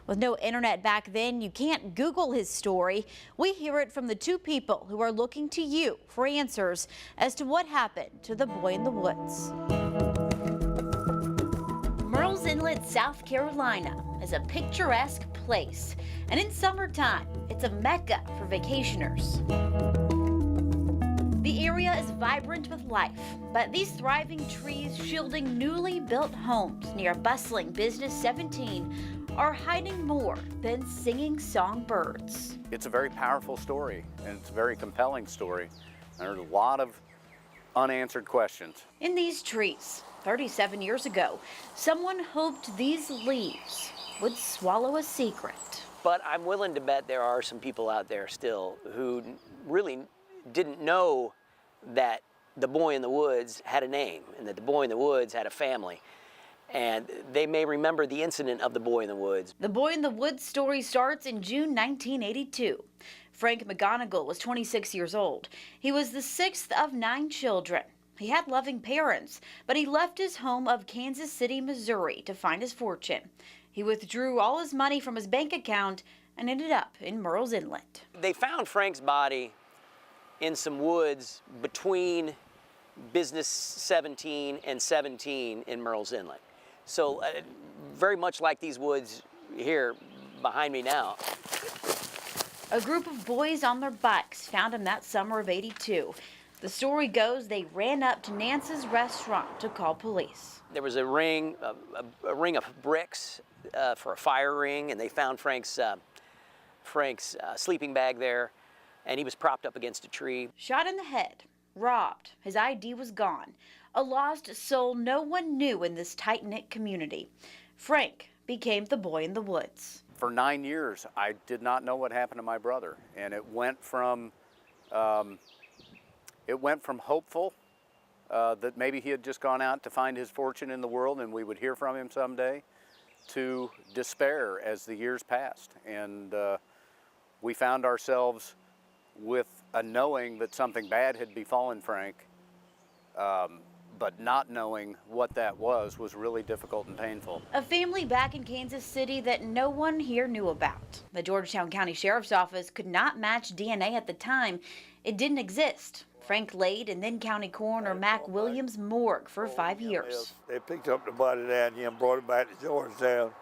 With no internet back then, you can't Google his story. We hear it from the two people who are looking to you for answers as to what happened to the boy in the woods. Murrells Inlet, South Carolina is a picturesque place, and in summertime, it's a mecca for vacationers. The area is vibrant with life, but these thriving trees shielding newly built homes near bustling Business 17 are hiding more than singing songbirds. It's a very powerful story, and it's a very compelling story. There's a lot of unanswered questions. In these trees, 37 years ago, someone hoped these leaves would swallow a secret. But I'm willing to bet there are some people out there still who really didn't know that the boy in the woods had a name and that the boy in the woods had a family. And they may remember the incident of the boy in the woods. The boy in the woods story starts in June 1982. Frank McGonigal was 26 years old. He was the sixth of 9 children. He had loving parents, but he left his home of Kansas City, Missouri to find his fortune. He withdrew all his money from his bank account and ended up in Murrells Inlet. They found Frank's body in some woods between Business 17 and 17 in Murrells Inlet. So very much like these woods here behind me now. A group of boys on their bikes found him that summer of '82. The story goes they ran up to Nance's restaurant to call police. There was a ring of bricks for a fire ring, and they found Frank's sleeping bag there, and he was propped up against a tree. Shot in the head, robbed, his ID was gone. A lost soul no one knew in this tight-knit community. Frank became the boy in the woods. For 9 years, I did not know what happened to my brother, and it went from hopeful that maybe he had just gone out to find his fortune in the world and we would hear from him someday, to despair as the years passed. And we found ourselves with a knowing that something bad had befallen Frank, but not knowing what that was really difficult and painful. A family back in Kansas City that no one here knew about. The Georgetown County Sheriff's Office could not match DNA at the time. It didn't exist. Frank laid in then County Coroner Mac Williams' morgue for 5 years. They picked up the body down here and brought it back to Georgetown.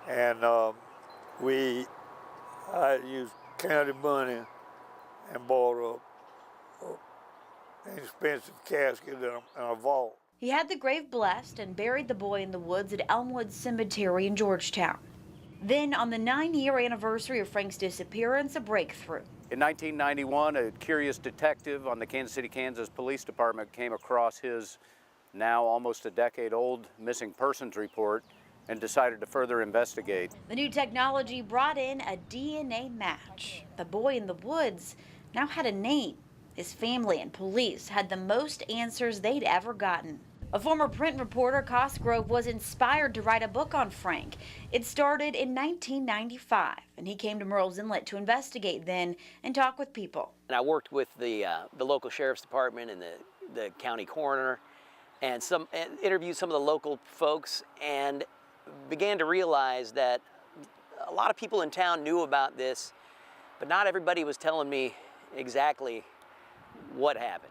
And I used county money and bought an expensive casket in a vault. He had the grave blessed and buried the boy in the woods at Elmwood Cemetery in Georgetown. Then, on the 9-year anniversary of Frank's disappearance, a breakthrough. In 1991, a curious detective on the Kansas City, Kansas Police Department came across his now almost a decade-old missing persons report and decided to further investigate. The new technology brought in a DNA match. The boy in the woods now had a name. His family and police had the most answers they'd ever gotten. A former print reporter, Cosgrove, was inspired to write a book on Frank. It started in 1995, and he came to Murrells Inlet to investigate then and talk with people. And I worked with the local sheriff's department and the county coroner, and interviewed some of the local folks, and began to realize that a lot of people in town knew about this, but not everybody was telling me exactly what happened.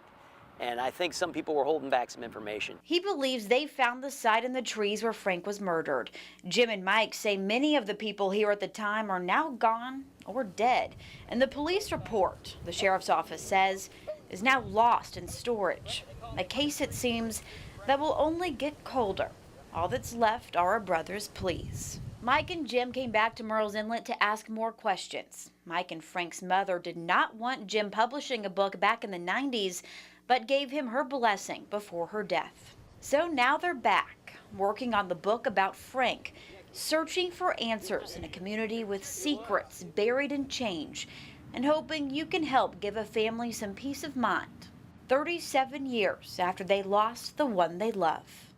And I think some people were holding back some information. He believes they found the site in the trees where Frank was murdered. Jim and Mike say many of the people here at the time are now gone or dead. And the police report, the sheriff's office says, is now lost in storage. A case, it seems, that will only get colder. All that's left are a brother's pleas. Mike and Jim came back to Murrells Inlet to ask more questions. Mike and Frank's mother did not want Jim publishing a book back in the 90s, but gave him her blessing before her death. So now they're back, working on the book about Frank, searching for answers in a community with secrets buried in change, and hoping you can help give a family some peace of mind 37 years after they lost the one they love.